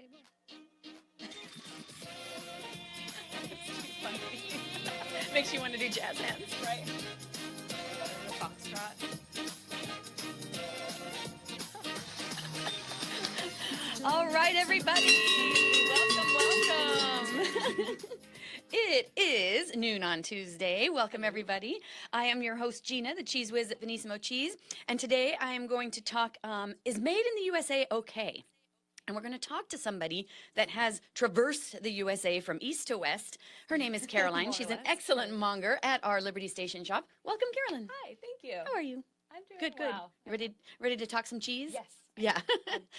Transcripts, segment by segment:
table. Makes you want to do jazz hands. Right. The foxtrot. All right, everybody. Welcome. It is noon on Tuesday. Welcome, everybody. I am your host, Gina, the Cheese Whiz at Benissimo Cheese. And today I am going to talk, is made in the USA okay? And we're going to talk to somebody that has traversed the USA from east to west. Her name is Caroline. She's an excellent monger at our Liberty Station shop. Welcome, Carolyn. Hi, thank you. How are you? I'm doing Good, well. good. Ready to talk some cheese? Yes. Yeah.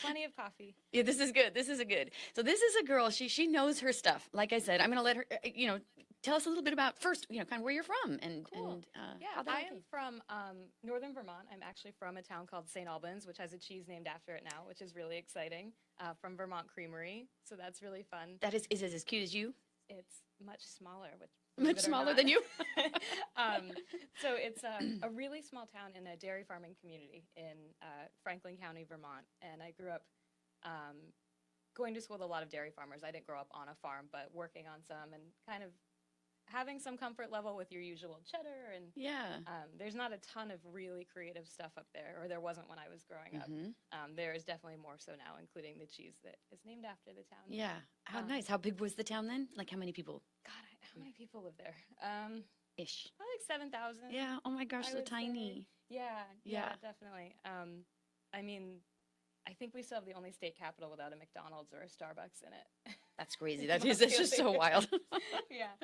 Plenty of coffee. Yeah, this is good. This is a good. So this is a girl. She knows her stuff. Like I said, I'm going to let her, tell us a little bit about first, kind of where you're from and Cool. Yeah, how that I came. am from northern Vermont. I'm actually from a town called St. Albans, which has a cheese named after it now, which is really exciting. From Vermont Creamery, so that's really fun. That is it as cute as you? It's much smaller. Much smaller than you? So it's a really small town in a dairy farming community in Franklin County, Vermont. And I grew up going to school with a lot of dairy farmers. I didn't grow up on a farm, but working on some and kind of having some comfort level with your usual cheddar. And Yeah. there's not a ton of really creative stuff up there, or there wasn't when I was growing up. There is definitely more so now, including the cheese that is named after the town. Yeah. How nice. How big was the town then? Like how many people? God, how many people live there? Ish. Probably like 7,000. Yeah. Oh my gosh, I so would tiny. say. Yeah, Yeah. definitely. I mean, I think we still have the only state capital without a McDonald's or a Starbucks in it. That's crazy. That's just so wild. Yeah.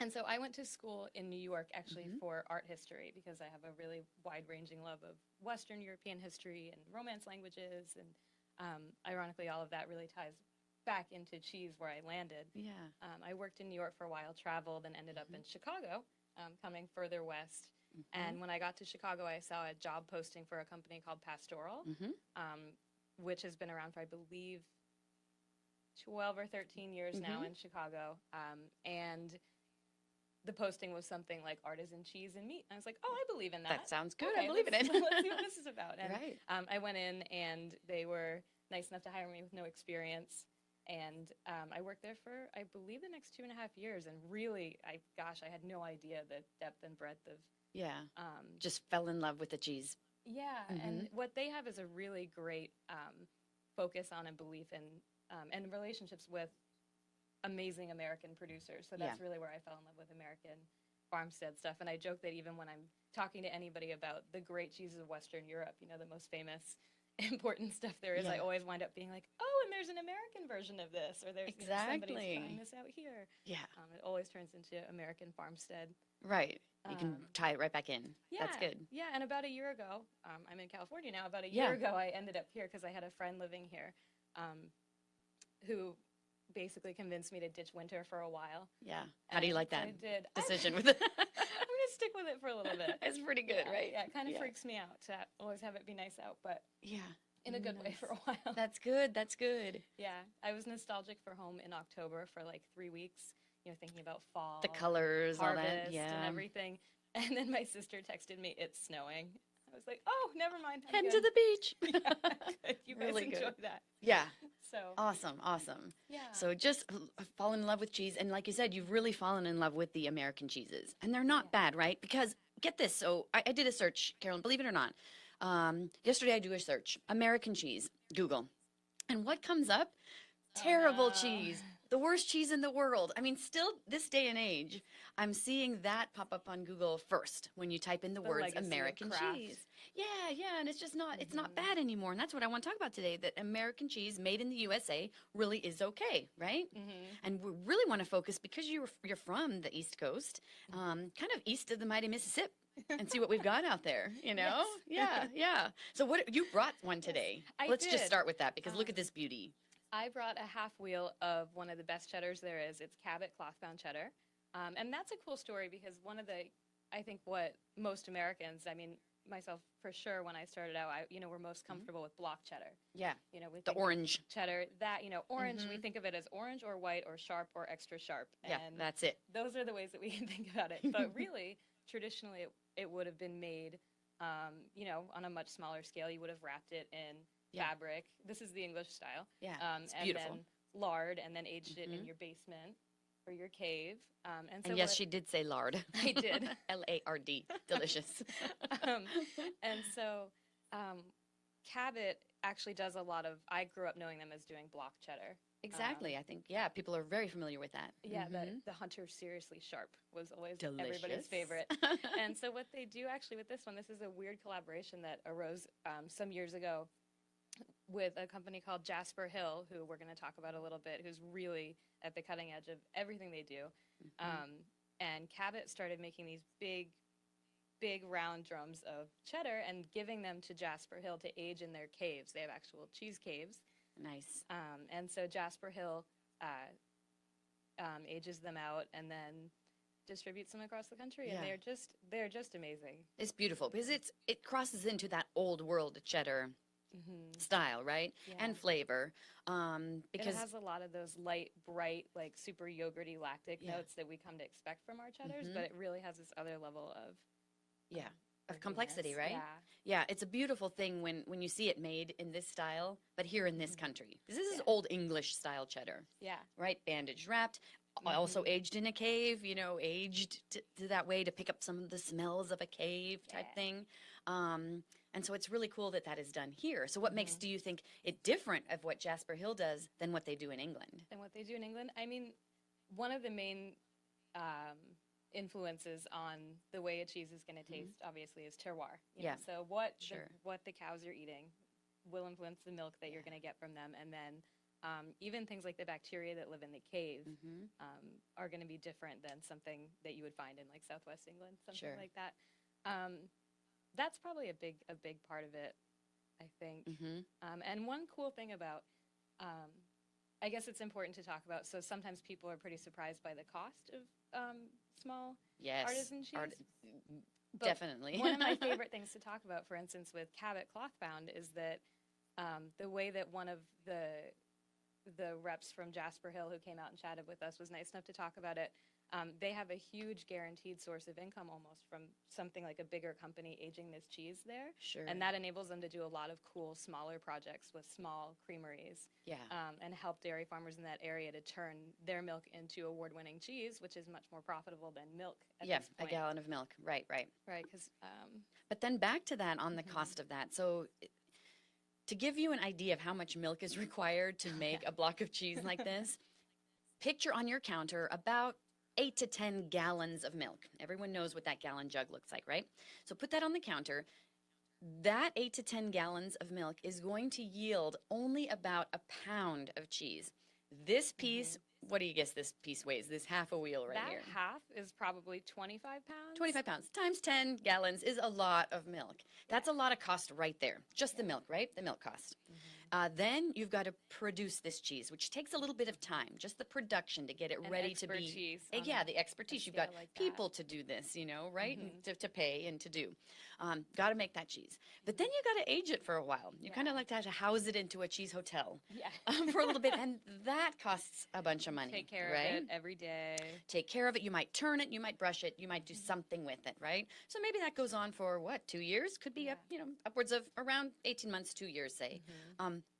And so I went to school in New York actually for art history because I have a really wide-ranging love of Western European history and Romance languages. And ironically, all of that really ties back into cheese where I landed. Yeah. I worked in New York for a while, traveled, and ended up in Chicago, coming further west. And when I got to Chicago, I saw a job posting for a company called Pastoral, which has been around for, I believe, 12 or 13 years now in Chicago. And the posting was something like artisan cheese and meat. And I was like, oh, I believe in that. That sounds good. Okay, I believe in it. Let's see what this is about. And Right. I went in, and they were nice enough to hire me with no experience. And I worked there for, I believe, the next 2.5 years. And really, I had no idea the depth and breadth of. Yeah. Just fell in love with the cheese. Yeah. And what they have is a really great focus on and belief in and relationships with amazing American producers. So that's really where I fell in love with American farmstead stuff. And I joke that even when I'm talking to anybody about the great cheeses of Western Europe, the most famous, important stuff there is, I always wind up being like, oh, and there's an American version of this, or there's somebody's trying this out here. Yeah. It always turns into American farmstead. Right. You can tie it right back in. Yeah, That's good. Yeah, and about a year ago, I'm in California now. About a year ago, I ended up here because I had a friend living here who basically convinced me to ditch winter for a while. Yeah. How do you like that I did. decision with it? I'm going to stick with it for a little bit. It's pretty good, right? Yeah, it kind of freaks me out to always have it be nice out, but in a good way for a while. That's good. That's good. Yeah, I was nostalgic for home in October for like 3 weeks, thinking about fall. The colors, all that, and everything. And then my sister texted me, it's snowing. I was like, oh, never mind. Head to the beach. Good. You guys Really enjoy good. that. Yeah. So Awesome. yeah. So just fall in love with cheese. And like you said, you've really fallen in love with the American cheeses. And they're not bad, right? Because get this. So I did a search, Carolyn, believe it or not. Yesterday I do a search, American cheese, Google. And what comes up? Terrible cheese. The worst cheese in the world. I mean, still this day and age, I'm seeing that pop up on Google first when you type in the words American cheese. Yeah, and it's just not, it's not bad anymore. And that's what I want to talk about today, that American cheese made in the USA really is okay, right? And we really want to focus, because you're from the East Coast, kind of east of the mighty Mississippi. And see what we've got out there, Yes. Yeah. So what you brought one today? I Let's just did. start with that, because look at this beauty. I brought a half wheel of one of the best cheddars there is. It's Cabot cloth-bound cheddar. And that's a cool story because I think what most Americans, I mean, myself for sure, when I started out, we're most comfortable with block cheddar. Yeah. We The think orange. cheddar, that, orange, we think of it as orange or white or sharp or extra sharp. Yeah, And that's it. those are the ways that we can think about it. But really, traditionally, it would have been made, on a much smaller scale. You would have wrapped it in Yeah. fabric. This is the English style. Yeah, it's and beautiful. then lard, and then aged it in your basement or your cave. And so And yes, what- she did say lard. I did. Lard. Delicious. um, and so Cabot actually does a lot of, I grew up knowing them as doing block cheddar. Exactly. I think, yeah, people are very familiar with that. Yeah, Mhm. the Hunter Seriously Sharp was always everybody's Delicious. favorite. And so what they do actually with this one, this is a weird collaboration that arose some years ago with a company called Jasper Hill, who we're going to talk about a little bit, who's really at the cutting edge of everything they do. And Cabot started making these big round drums of cheddar and giving them to Jasper Hill to age in their caves. They have actual cheese caves. Nice. And so Jasper Hill ages them out and then distributes them across the country. Yeah. And they're just amazing. It's beautiful because it crosses into that old world cheddar style, right? Yeah. And flavor. Because it has a lot of those light, bright, like super yogurty lactic notes that we come to expect from our cheddars, but it really has this other level of of complexity, right? Yeah. Yeah, it's a beautiful thing when you see it made in this style, but here in this country. Because this is old English style cheddar. Yeah. Right? Bandage wrapped, also aged in a cave, aged to that way to pick up some of the smells of a cave type thing. And so it's really cool that that is done here. So what makes, do you think, it different of what Jasper Hill does than what they do in England? And what they do in England, I mean, one of the main influences on the way a cheese is going to taste, obviously, is terroir. You know? So what the cows are eating will influence the milk that you're going to get from them, and then even things like the bacteria that live in the cave are going to be different than something that you would find in like Southwest England, something like that. That's probably a big part of it, I think. And one cool thing about, I guess it's important to talk about. So sometimes people are pretty surprised by the cost of small artisan cheese. Definitely. One of my favorite things to talk about, for instance, with Cabot Clothbound, is that the way that one of the reps from Jasper Hill who came out and chatted with us was nice enough to talk about it. They have a huge guaranteed source of income almost from something like a bigger company aging this cheese there. Sure. And that enables them to do a lot of cool smaller projects with small creameries. Yeah. And help dairy farmers in that area to turn their milk into award-winning cheese, which is much more profitable than milk at this point. A gallon of milk. Right. Right, because... but then back to that on the cost of that. So to give you an idea of how much milk is required to make a block of cheese like this, picture on your counter about 8 to 10 gallons of milk. Everyone knows what that gallon jug looks like, right? So put that on the counter. That 8 to 10 gallons of milk is going to yield only about a pound of cheese. This piece, what do you guess this piece weighs? This half a wheel right here. That half is probably 25 pounds. 25 pounds times 10 gallons is a lot of milk. That's a lot of cost right there. Just the milk, right? The milk cost. Then you've got to produce this cheese, which takes a little bit of time, just the production to get it ready to be. Yeah, the expertise. You've got people to do this, right? To pay and to do. Got to make that cheese. But then you got to age it for a while. You kind of like to have to house it into a cheese hotel for a little bit. And that costs a bunch of money. Take care of it every day. Take care of it. You might turn it. You might brush it. You might do something with it, right? So maybe that goes on for, 2 years? Could be, upwards of around 18 months, 2 years, say.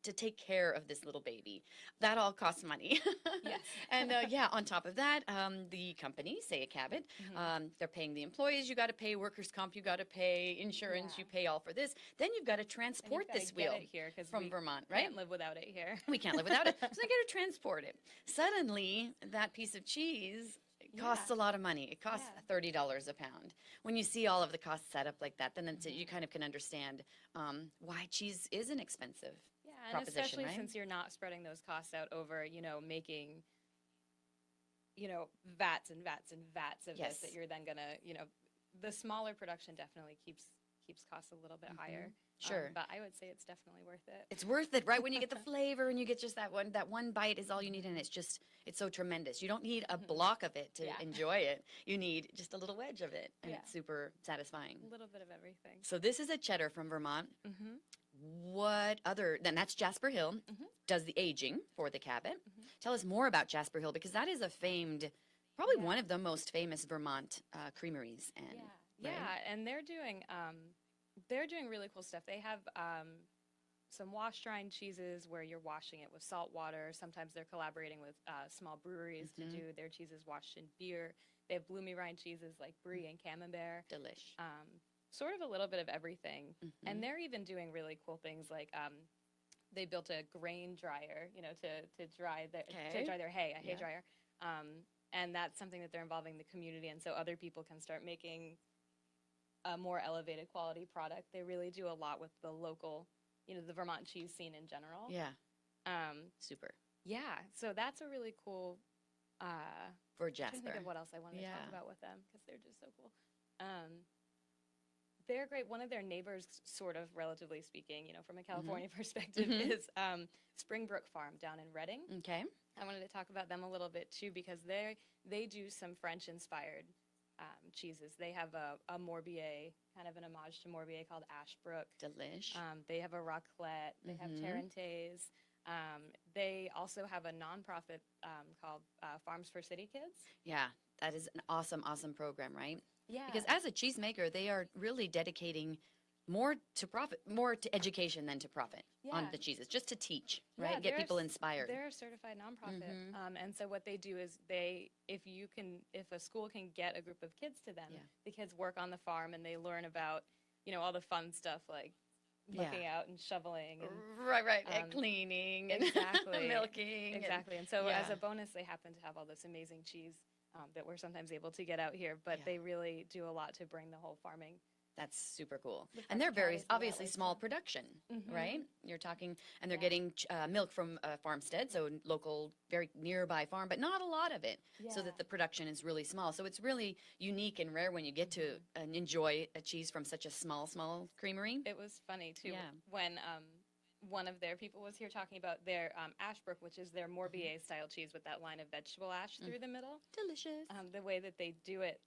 To take care of this little baby. That all costs money. Yes. And on top of that, the company, say a Cabot, they're paying the employees, you got to pay workers' comp, you got to pay insurance, you pay all for this. Then you've got to transport this wheel from Vermont, right? Can't live without it here. We can't live without it. So they got to transport it. Suddenly, that piece of cheese costs a lot of money. It costs $30 a pound. When you see all of the costs set up like that, then you kind of can understand why cheese is an expensive and especially since you're not spreading those costs out over, making, vats and vats and vats of this that you're then gonna, the smaller production definitely keeps costs a little bit higher. Sure. But I would say it's definitely worth it. It's worth it, right? When you get the flavor and you get just that one bite is all you need, and it's so tremendous. You don't need a block of it to enjoy it. You need just a little wedge of it, and it's super satisfying. A little bit of everything. So this is a cheddar from Vermont. Then that's Jasper Hill, does the aging for the Cabot. Tell us more about Jasper Hill, because that is a famed, probably one of the most famous Vermont creameries. And and they're doing really cool stuff. They have some wash-rind cheeses where you're washing it with salt water. Sometimes they're collaborating with small breweries to do their cheeses washed in beer. They have bloomy rind cheeses like brie and camembert. Delish. Sort of a little bit of everything. And they're even doing really cool things like they built a grain dryer, you know, to dry their hay, a hay dryer. And that's something that they're involving the community in, so other people can start making a more elevated quality product. They really do a lot with the local, you know, the Vermont cheese scene in general. Yeah. Super. Yeah, so that's a really cool. For I'm trying to Jasper. think of what else I wanted to talk about with them because they're just so cool. They're great. One of their neighbors, sort of, relatively speaking, you know, from a California perspective, is Springbrook Farm down in Reading. Okay. I wanted to talk about them a little bit too because they do some French-inspired cheeses. They have a Morbier, kind of an homage to Morbier called Ashbrook. Delish. They have a raclette. They have Tarentaise. They also have a nonprofit called Farms for City Kids. Yeah, that is an awesome, awesome program, right? Yeah. Because as a cheesemaker, they are really dedicating more to profit, more to education than to profit on the cheeses, just to teach, right? Get people inspired. They're a certified nonprofit, and so what they do is if a school can get a group of kids to them, the kids work on the farm and they learn about, you know, all the fun stuff like looking out and shoveling, and, right, and cleaning, and exactly, milking, exactly. And so as a bonus, they happen to have all this amazing cheese that we're sometimes able to get out here, but they really do a lot to bring the whole farming. That's super cool. And they're very, obviously, small production, right? You're talking, and they're getting milk from a farmstead, so local, very nearby farm, but not a lot of it, so that the production is really small. So it's really unique and rare when you get to enjoy a cheese from such a small creamery. It was funny, too, when one of their people was here talking about their Ashbrook, which is their Morbier-style cheese with that line of vegetable ash through the middle. Delicious. The way that they do it,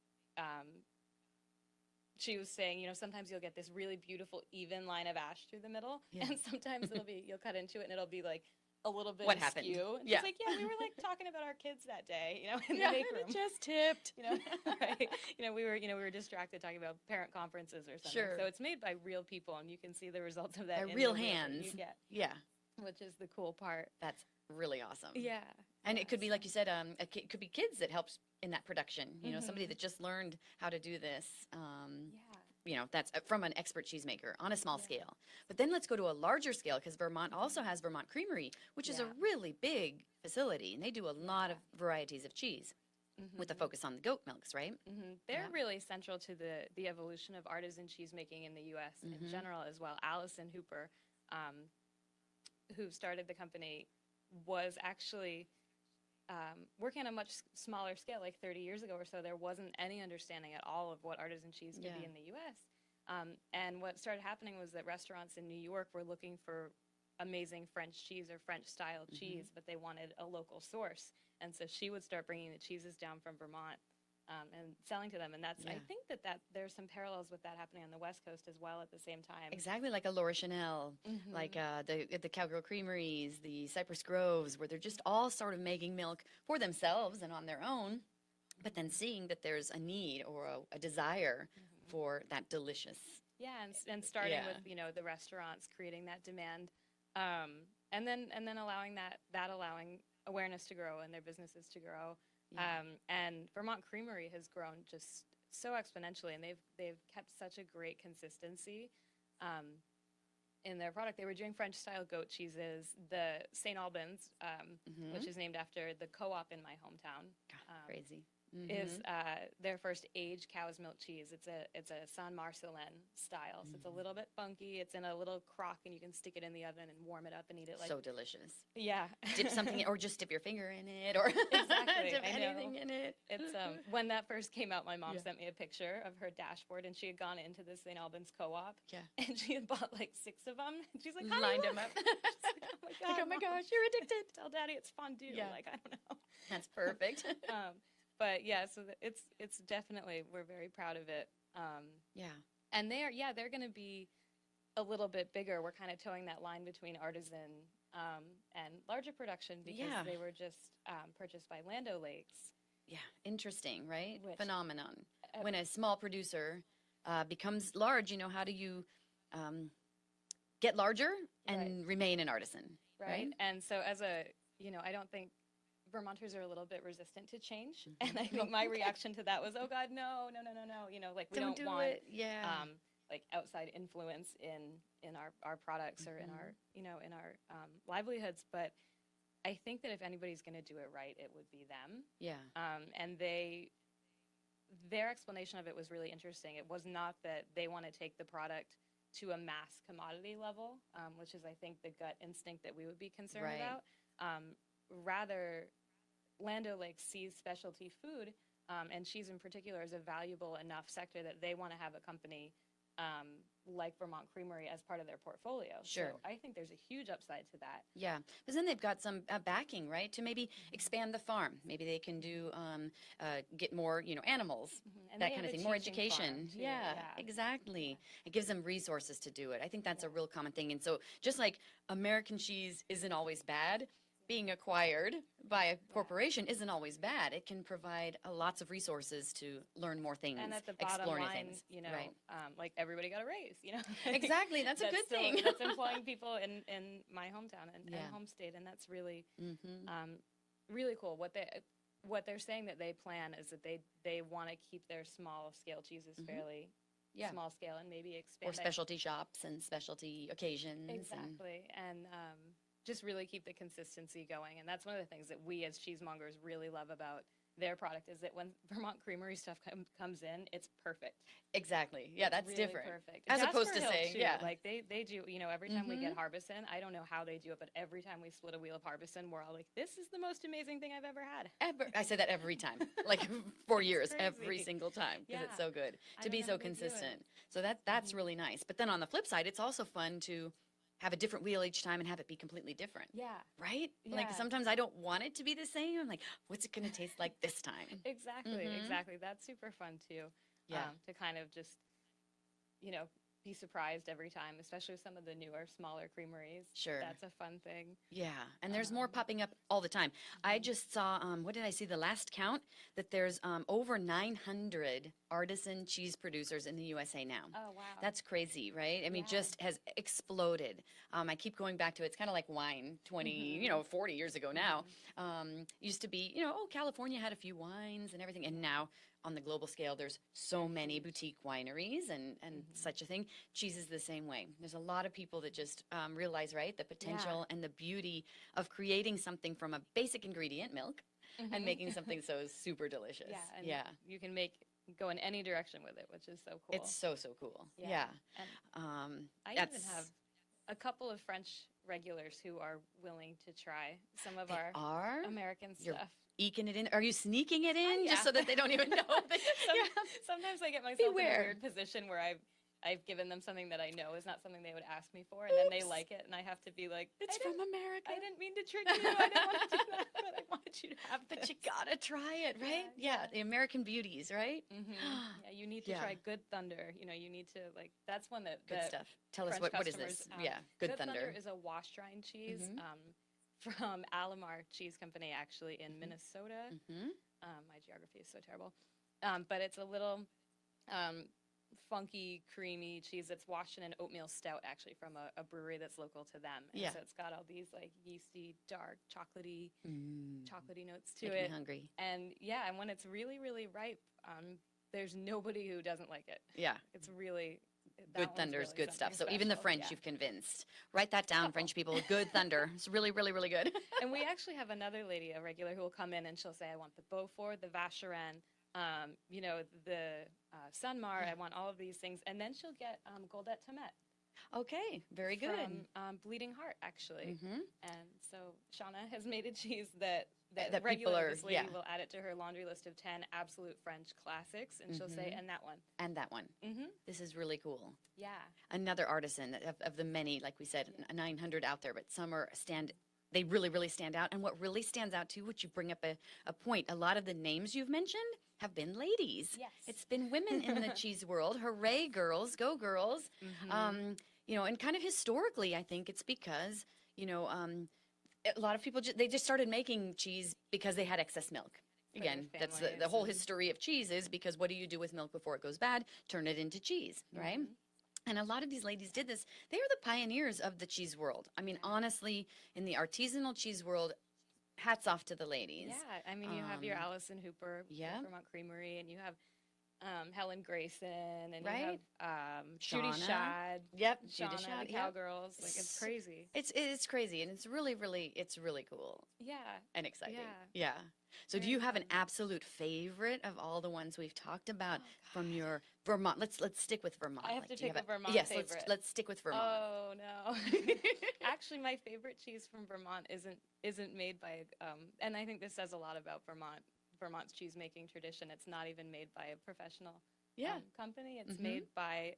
she was saying, you know, sometimes you'll get this really beautiful, even line of ash through the middle, and sometimes you'll cut into it, and it'll be like a little bit askew. And she's like, yeah, we were like talking about our kids that day, you know, in the bake room. It just tipped. You know, right? We were distracted talking about parent conferences or something. Sure. So it's made by real people, and you can see the results of that By in real the meals that hands. you get, Yeah. which is the cool part. That's really awesome. Yeah. And it could be, like you said, it could be kids that helps in that production. You know, somebody that just learned how to do this. You know, that's from an expert cheesemaker on a small scale. But then let's go to a larger scale because Vermont also has Vermont Creamery, which is a really big facility, and they do a lot of varieties of cheese with a focus on the goat milks, right? They're really central to the evolution of artisan cheesemaking in the U.S. in general as well. Allison Hooper, who started the company, was actually working on a much smaller scale, like 30 years ago or so. There wasn't any understanding at all of what artisan cheese could be in the U.S. And what started happening was that restaurants in New York were looking for amazing French cheese or French-style cheese, but they wanted a local source. And so she would start bringing the cheeses down from Vermont and selling to them. And that's, I think that there's some parallels with that happening on the West Coast as well at the same time. Exactly, like a Laura Chanel, like the Cowgirl Creameries, the Cypress Groves, where they're just all sort of making milk for themselves and on their own, but then seeing that there's a need or a desire for that delicious. Yeah, and starting with, you know, the restaurants creating that demand, and then allowing allowing awareness to grow and their businesses to grow. And Vermont Creamery has grown just so exponentially, and they've kept such a great consistency in their product. They were doing French-style goat cheeses. The St. Albans, which is named after the co-op in my hometown, Crazy. is their first aged cow's milk cheese. It's a San Marcelin style, so it's a little bit funky. It's in a little crock, and you can stick it in the oven and warm it up and eat it. Like So delicious. Yeah. Dip something in, or just dip your finger in it, or Exactly. dip anything in it. It's when that first came out, my mom sent me a picture of her dashboard, and she had gone into the St. Albans co-op, and she had bought like 6 of them. And she's like, lined them up. She's like, oh my gosh, you're addicted. Tell Daddy it's fondue. Yeah. Like, I don't know. That's perfect. But yeah, so it's definitely, we're very proud of it. And they're going to be a little bit bigger. We're kind of towing that line between artisan and larger production because they were just purchased by Land O'Lakes. Yeah, interesting, right? Phenomenon. When a small producer becomes large, you know, how do you get larger and Right. remain an artisan, right? And so as a, I don't think Vermonters are a little bit resistant to change. And I think my reaction to that was, oh God, no, no, no, no, no. Like we don't do want it. Yeah. like outside influence in our products or in our, in our livelihoods. But I think that if anybody's going to do it right, it would be them. Yeah. And their explanation of it was really interesting. It was not that they want to take the product to a mass commodity level, which is, I think, the gut instinct that we would be concerned Right. about. Rather, Land O'Lakes sees specialty food, and cheese in particular, as a valuable enough sector that they want to have a company like Vermont Creamery as part of their portfolio. Sure. So I think there's a huge upside to that. Yeah, because then they've got some backing, right, to maybe expand the farm. Maybe they can do get more, animals, And that they kind of have a thing, more teaching education. farm, too. Yeah, exactly. It gives them resources to do it. I think that's a real common thing. And so, just like American cheese isn't always bad, being acquired by a corporation isn't always bad. It can provide lots of resources to learn more things, And at the bottom explore new line, things. right. Like everybody got a raise, Exactly, that's a good thing. That's employing people in my hometown and home state, and that's really, really cool. What they're saying that they plan is that they want to keep their small scale cheeses fairly small scale and maybe expand Or specialty shops and specialty occasions. Exactly, and just really keep the consistency going. And that's one of the things that we as cheesemongers really love about their product, is that when Vermont Creamery stuff comes in, it's perfect. Exactly. Yeah, that's really different. Perfect. As Jasper opposed to Hill, saying, too, yeah. like they do, every time we get Harbison, I don't know how they do it, but every time we split a wheel of Harbison, we're all like, this is the most amazing thing I've ever had. I say that every time, like for years, every crazy. single time, because it's Yeah. so good I to don't be know so how they do it. consistent. So that's really nice. But then on the flip side, it's also fun to have a different wheel each time and have it be completely different. Yeah. Right? Like Yeah. sometimes I don't want it to be the same. I'm like, what's it going to taste like this time? Exactly, exactly. That's super fun too. Yeah. To kind of just, be surprised every time, especially with some of the newer, smaller creameries. Sure. That's a fun thing. Yeah, and there's more popping up all the time. I just saw, what did I see? The last count that there's over 900 artisan cheese producers in the USA now. Oh, wow. That's crazy, right? I mean, Yeah. just has exploded. I keep going back to it. It's kind of like wine 20, 40 years ago now. Used to be, California had a few wines and everything. And now on the global scale, there's so many boutique wineries and such a thing. Cheese is the same way. There's a lot of people that just realize, right, the potential and the beauty of creating something from a basic ingredient, milk, and making something so super delicious. Yeah, and you can go in any direction with it, which is so cool. It's so cool. Yeah. And I even have a couple of French regulars who are willing to try some of our American You're stuff. eking it in. Are you sneaking it in Yeah. just so that they don't even know? Sometimes I get myself Beware. in a weird position where I've given them something that I know is not something they would ask me for, and then they like it, and I have to be like, It's from America. I didn't mean to trick you. I didn't want to do that, but I wanted you to have this. But you gotta try it, right? Yeah, the American beauties, right? Yeah, you need to try Good Thunder. You need to, that's one that Good stuff. Tell us French what is this? customers, Good Thunder. is a wash-drying cheese from Alamar Cheese Company, actually, in Minnesota. My geography is so terrible. But it's a little funky, creamy cheese that's washed in an oatmeal stout, actually, from a brewery that's local to them. And so it's got all these, yeasty, dark, chocolatey notes to Making it. me hungry. And, and when it's really, really ripe, there's nobody who doesn't like it. Yeah. It's really... Good Thunder is good stuff. So something even the special. French you've convinced. Write that down, French people. Good Thunder. It's really, really, really good. And we actually have another lady, a regular, who will come in and she'll say, I want the Beaufort, the Vacherin, the Sunmar, I want all of these things. And then she'll get Goldette Tomette. Okay, very good. From Bleeding Heart, actually. And so Shauna has made a cheese that people regular, are, this lady will add it to her laundry list of 10 absolute French classics, and she'll say, and that one. And that one. This is really cool. Yeah. Another artisan of the many, like we said, 900 out there, but some they really, really stand out. And what really stands out too, which you bring up a point, a lot of the names you've mentioned have been ladies. Yes. It's been women in the cheese world. Hooray, girls, go girls. And kind of historically, I think it's because, a lot of people, they just started making cheese because they had excess milk. Again, that's the whole history of cheese is because what do you do with milk before it goes bad? Turn it into cheese, right? And a lot of these ladies did this. They are the pioneers of the cheese world. I mean, honestly, in the artisanal cheese world, hats off to the ladies. Yeah, I mean, you have your Allison Hooper, yeah. Vermont Creamery, and you have Helen Grayson, and Right? you have Judy Shauna. Shad. Yep, Shauna, Judy Shad, the yep. Cowgirls. Like, it's crazy. It's crazy, and it's really cool Yeah. and exciting. Yeah. Yeah. So do Very you have an fun. absolute favorite of all the ones we've talked about from your Vermont? Let's stick with Vermont. I have to do you pick a Vermont yes, favorite. let's stick with Vermont. Oh no. Actually, my favorite cheese from Vermont isn't made by and I think this says a lot about Vermont's cheese making tradition. It's not even made by a professional company. It's made by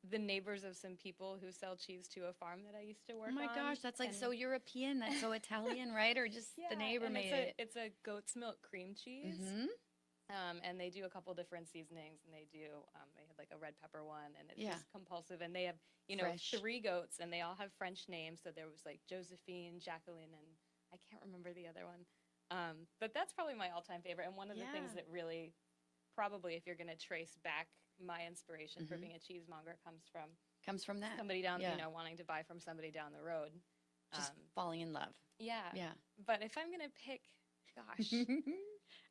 the neighbors of some people who sell cheese to a farm that I used to work on. Oh my gosh, that's like so European, that's so Italian, right? Or just the neighbor made it. It's a goat's milk cream cheese. And they do a couple different seasonings, and they had like a red pepper one, and it's just compulsive. And they have, Fresh. 3 goats, and they all have French names. So there was like Josephine, Jacqueline, and I can't remember the other one. But that's probably my all-time favorite. And one of the things that really, probably if you're going to trace back my inspiration for being a cheesemonger comes from that. somebody down, wanting to buy from somebody down the road. Just falling in love. Yeah. Yeah. But if I'm going to pick, gosh.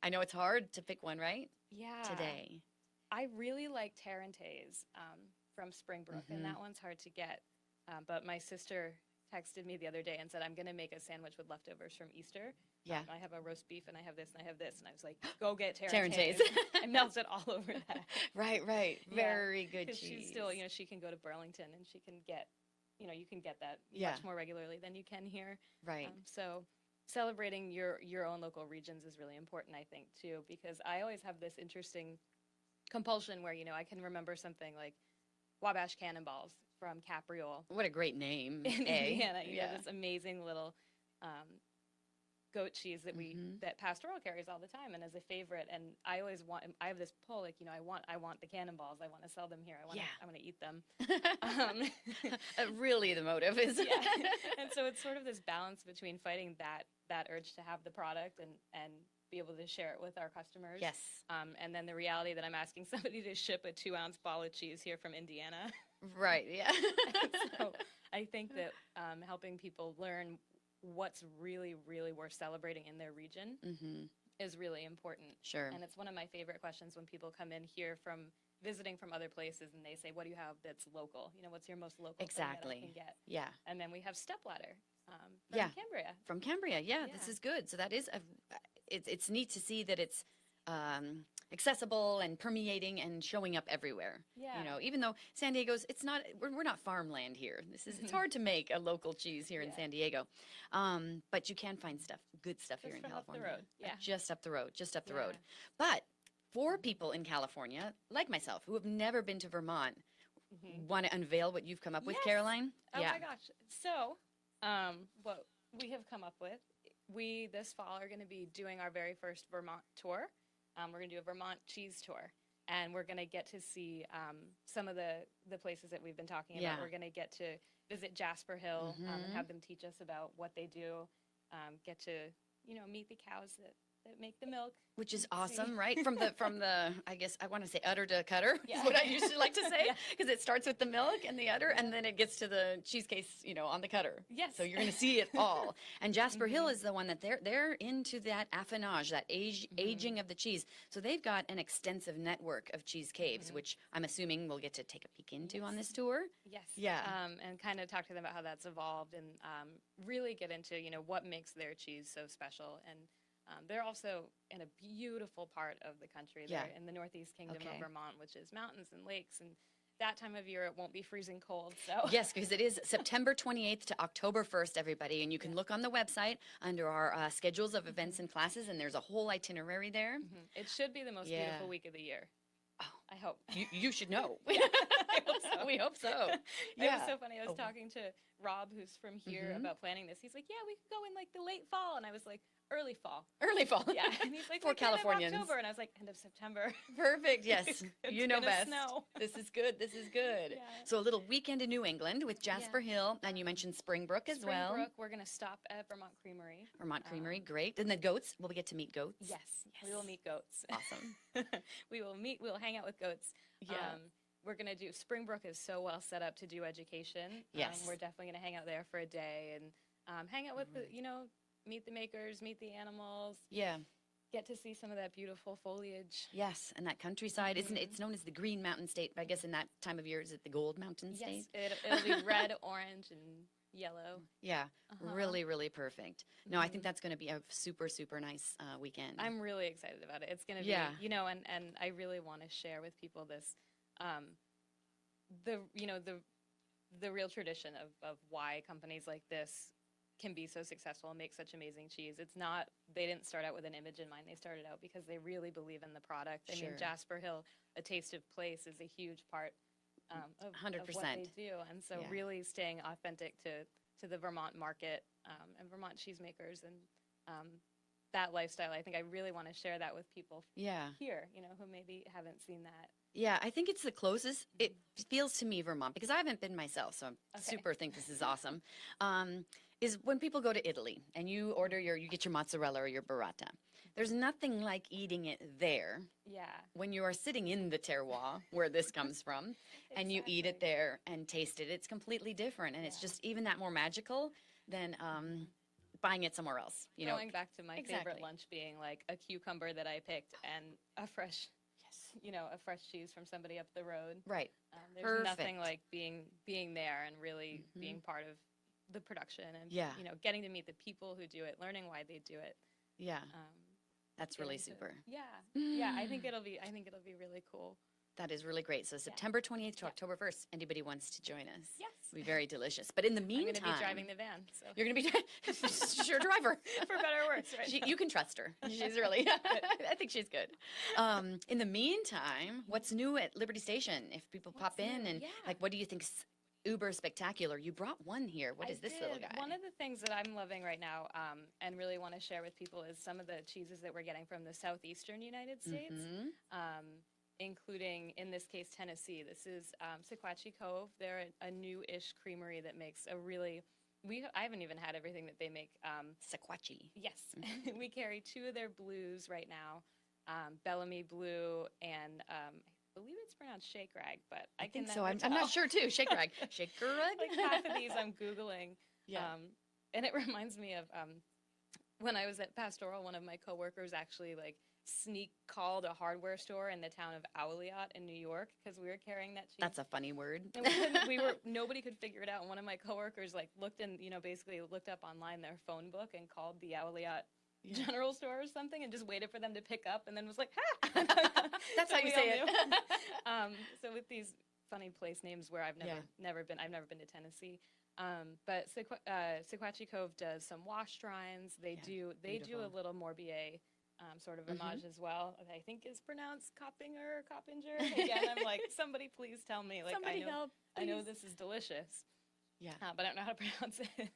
I know it's hard to pick one, right? Yeah. Today. I really like Tarantaise from Springbrook, and that one's hard to get. But my sister texted me the other day and said, I'm going to make a sandwich with leftovers from Easter. Yeah. I have a roast beef, and I have this, and I have this. And I was like, go get Tarantaise. I melted all over that. Right. Yeah. Very good cheese. She's still, she can go to Burlington, and she can get, you can get that much more regularly than you can here. Right. So celebrating your own local regions is really important, I think, too, because I always have this interesting compulsion where, I can remember something like Wabash Cannonballs from Capriole. What a great name. In Indiana, this amazing little goat cheese that that Pastoral carries all the time and as a favorite. And I have this pull, like, I want the cannonballs. I want to sell them here. I want to eat them. Really the motive is. And so it's sort of this balance between fighting that urge to have the product and be able to share it with our customers. Yes. And then the reality that I'm asking somebody to ship a 2-ounce ball of cheese here from Indiana. Right, yeah. So I think that helping people learn what's really, really worth celebrating in their region is really important. Sure. And it's one of my favorite questions when people come in here from visiting from other places and they say, what do you have that's local? What's your most local thing that I can get? Yeah. And then we have stepladder from Cambria. From Cambria, yeah. This is good. So that is, it's neat to see that it's accessible and permeating and showing up everywhere. Yeah. Even though San Diego's, it's not, we're not farmland here. It's hard to make a local cheese here in San Diego. But you can find good stuff here in California. Up the road. Yeah. Just up the road. But for people in California, like myself, who have never been to Vermont, want to unveil what you've come up with, Caroline? Oh my gosh. So, what we have come up with, we this fall are going to be doing our very first Vermont tour. We're going to do a Vermont cheese tour, and we're going to get to see some of the places that we've been talking about. We're going to get to visit Jasper Hill and have them teach us about what they do, get to, meet the cows that make the milk. Which is awesome, right? From the I guess I want to say udder to cutter is what I usually like to say, because it starts with the milk and the udder, and then it gets to the cheese case, on the cutter. Yes. So you're going to see it all. And Jasper Hill is the one that they're into that affinage, that aging of the cheese. So they've got an extensive network of cheese caves, which I'm assuming we'll get to take a peek into on this tour. Yes. Yeah. And kind of talk to them about how that's evolved and really get into, what makes their cheese so special. And they're also in a beautiful part of the country. They're in the Northeast Kingdom of Vermont, which is mountains and lakes. And that time of year, it won't be freezing cold. So yes, because it is September 28th to October 1st, everybody. And you can look on the website under our schedules of events and classes, and there's a whole itinerary there. It should be the most beautiful week of the year. Oh, I hope. You should know. I hope so. We hope so. It was so funny. I was talking to Rob, who's from here, about planning this. He's like, yeah, we could go in like the late fall. And I was like, early fall. Early fall. Yeah. And he's like, for Californians. End of October. And I was like, end of September. Perfect. Yes. You know best. Snow. This is good. Yeah. So a little weekend in New England with Jasper Hill. And you mentioned Springbrook as well. Springbrook. We're going to stop at Vermont Creamery. Vermont Creamery. Great. And the goats. Will we get to meet goats? Yes. We will meet goats. Awesome. We will hang out with goats. Yeah. we're going to do, Springbrook is so well set up to do education. Yes. We're definitely going to hang out there for a day and hang out with the, meet the makers, meet the animals. Yeah. Get to see some of that beautiful foliage. Yes, and that countryside, isn't it? It's known as the Green Mountain State, but I guess in that time of year, is it the Gold Mountain State? Yes, it'll be red, orange, and yellow. Yeah, really, really perfect. No, I think that's going to be a super, super nice weekend. I'm really excited about it. It's going to be, and I really want to share with people this, the real tradition of why companies like this can be so successful and make such amazing cheese. It's not, they didn't start out with an image in mind. They started out because they really believe in the product. I mean, Jasper Hill, A Taste of Place, is a huge part of 100%. Of what they do. And so really staying authentic to the Vermont market and Vermont cheesemakers and that lifestyle. I think I really want to share that with people here, who maybe haven't seen that. Yeah, I think it's the closest it feels to me, Vermont, because I haven't been myself, so I super think this is awesome. Is when people go to Italy and you order you get your mozzarella or your burrata. There's nothing like eating it there. Yeah. When you are sitting in the terroir where this comes from and you eat it there and taste it, it's completely different. And it's just even that more magical than buying it somewhere else. Going back to my favorite lunch being like a cucumber that I picked and a fresh a fresh cheese from somebody up the road. Right. There's nothing like being there and really being part of the production and getting to meet the people who do it, learning why they do it. Yeah. That's really super. Yeah, I think it'll be really cool. That is really great. So September 28th to October 1st, anybody wants to join us. Yes. It'll be very delicious. But in the meantime, I'm going to be driving the van. So. You're going to be your driver. For better or worse, right? You can trust her. She's really, I think she's good. In the meantime, what's new at Liberty Station? If people pop in and what do you think's uber spectacular? You brought one here. What is this little guy? One of the things that I'm loving right now and really want to share with people is some of the cheeses that we're getting from the southeastern United States, including, in this case, Tennessee. This is Sequatchie Cove. They're a new-ish creamery that makes a really... I haven't even had everything that they make. Sequatchie. Yes. We carry 2 of their blues right now, Bellamy Blue and... I believe it's pronounced shake rag, but I think so. I'm not sure too. Shake rag. Shaker rag? Like half of these I'm Googling. Yeah. And it reminds me of when I was at Pastoral, one of my coworkers actually sneak called a hardware store in the town of Owliot in New York because we were carrying that cheese. That's a funny word. And nobody could figure it out. And one of my coworkers looked in, basically looked up online their phone book and called the Owliot general store or something and just waited for them to pick up and then was like, ha! That's how you say it. So with these funny place names where I've never been to Tennessee. But Sequatchie Cove does some wash shrines. They do a little Morbier sort of homage as well. I think is pronounced Coppinger. Again, I'm like, somebody please tell me. I know this is delicious. Yeah. But I don't know how to pronounce it.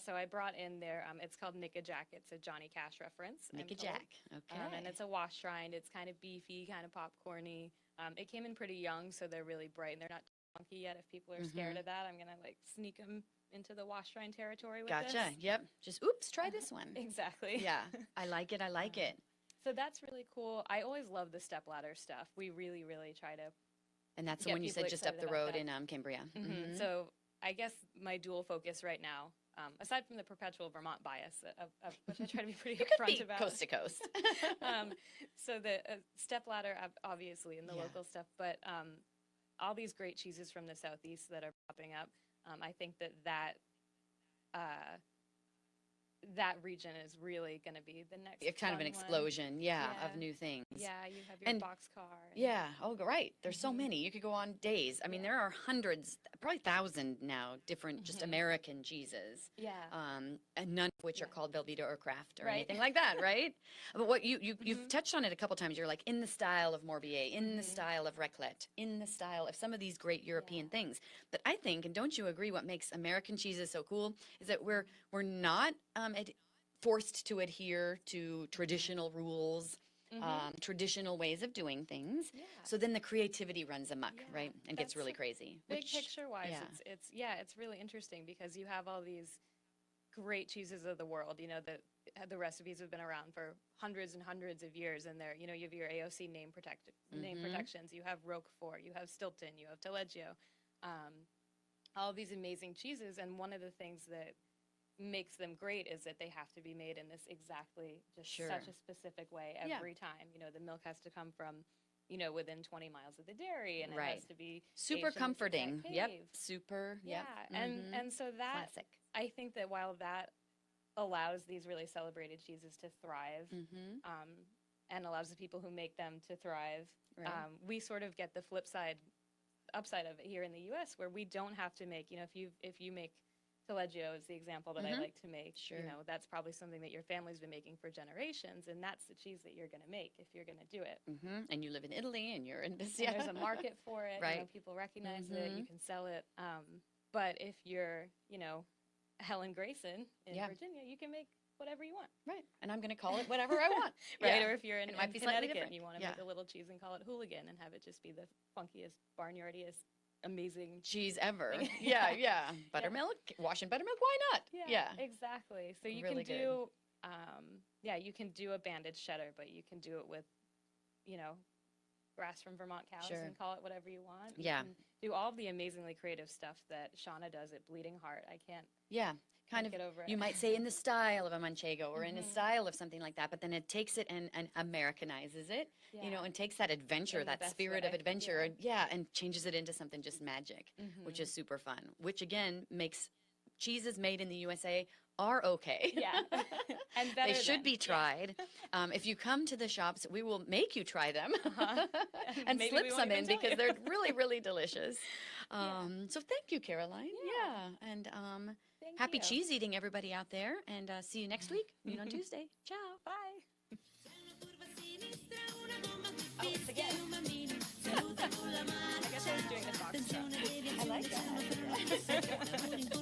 So I brought in their, it's called Nickajack. It's a Johnny Cash reference. Nickajack, okay. And it's a wash rind. It's kind of beefy, kind of popcorny. It came in pretty young, so they're really bright, and they're not funky yet. If people are scared of that, I'm going to sneak them into the wash rind territory with this. Gotcha, yep. Just, oops, try this one. Exactly. Yeah, I like it. So that's really cool. I always love the stepladder stuff. We really, really try to. And that's the one you said just up the road in Cambria. So I guess my dual focus right now, aside from the perpetual Vermont bias, which I try to be pretty upfront about. Coast to coast. So the stepladder, obviously, and the local stuff, but all these great cheeses from the Southeast that are popping up, I think that region is really going to be the next It's kind of an explosion, of new things. Yeah, you have your boxcar. Right. There's so many. You could go on days. I mean, there are hundreds, probably 1,000 now, different just American cheeses. Yeah. And none of which are called Velveeta or Kraft or anything like that, right? But what you've touched on it a couple times. You're like, in the style of Morbier, in the style of Raclette, in the style of some of these great European things. But I think, and don't you agree, what makes American cheeses so cool is that we're not forced to adhere to traditional rules, traditional ways of doing things. Yeah. So then the creativity runs amok, right, and gets really crazy. Big picture-wise, it's really interesting because you have all these great cheeses of the world, that the recipes have been around for hundreds and hundreds of years, and they're, you know, you have your AOC name protections, you have Roquefort, you have Stilton, you have Taleggio, all these amazing cheeses. And one of the things that makes them great is that they have to be made in this exactly just such a specific way every time. You know, the milk has to come from, you know, within 20 miles of the dairy, and it has to be super comforting. Yep, super. Yeah, and so that classic. I think that while that allows these really celebrated cheeses to thrive, and allows the people who make them to thrive, we sort of get the upside of it here in the U.S., where we don't have to make, you know, if you make Taleggio is the example that I like to make. You know, that's probably something that your family's been making for generations, and that's the cheese that you're going to make if you're going to do it. And you live in Italy, and you're in this. And there's a market for it. You know, people recognize it. You can sell it. But if you're, you know, Helen Grayson in Virginia, you can make whatever you want. Right. And I'm going to call it whatever I want. Right. Or if you're in Connecticut and you want to Yeah. make a little cheese and call it Hooligan and have it just be the funkiest, barnyardiest, amazing cheese ever. Yeah. Buttermilk, Washington buttermilk, why not? Yeah, exactly. So you Really can do, you can do a banded cheddar, but you can do it with, you know, grass from Vermont cows and call it whatever you want. You can do all of the amazingly creative stuff that Shauna does at Bleeding Heart. I can't. Kind of, get over it. you might say in the style of a manchego or in the style of something like that, but then it takes it and Americanizes it, you know, and takes that adventure, that spirit of adventure, and changes it into something just magic, which is super fun, which again makes cheeses made in the USA are okay. And better they should be tried. If you come to the shops, we will make you try them and Maybe slip some in because you. they're really, really delicious. So thank you, Caroline. And happy cheese eating, everybody out there. And see you next week. Meet on Tuesday. Ciao. Bye. Oh, it's again. I guess I was doing the fox. I like that.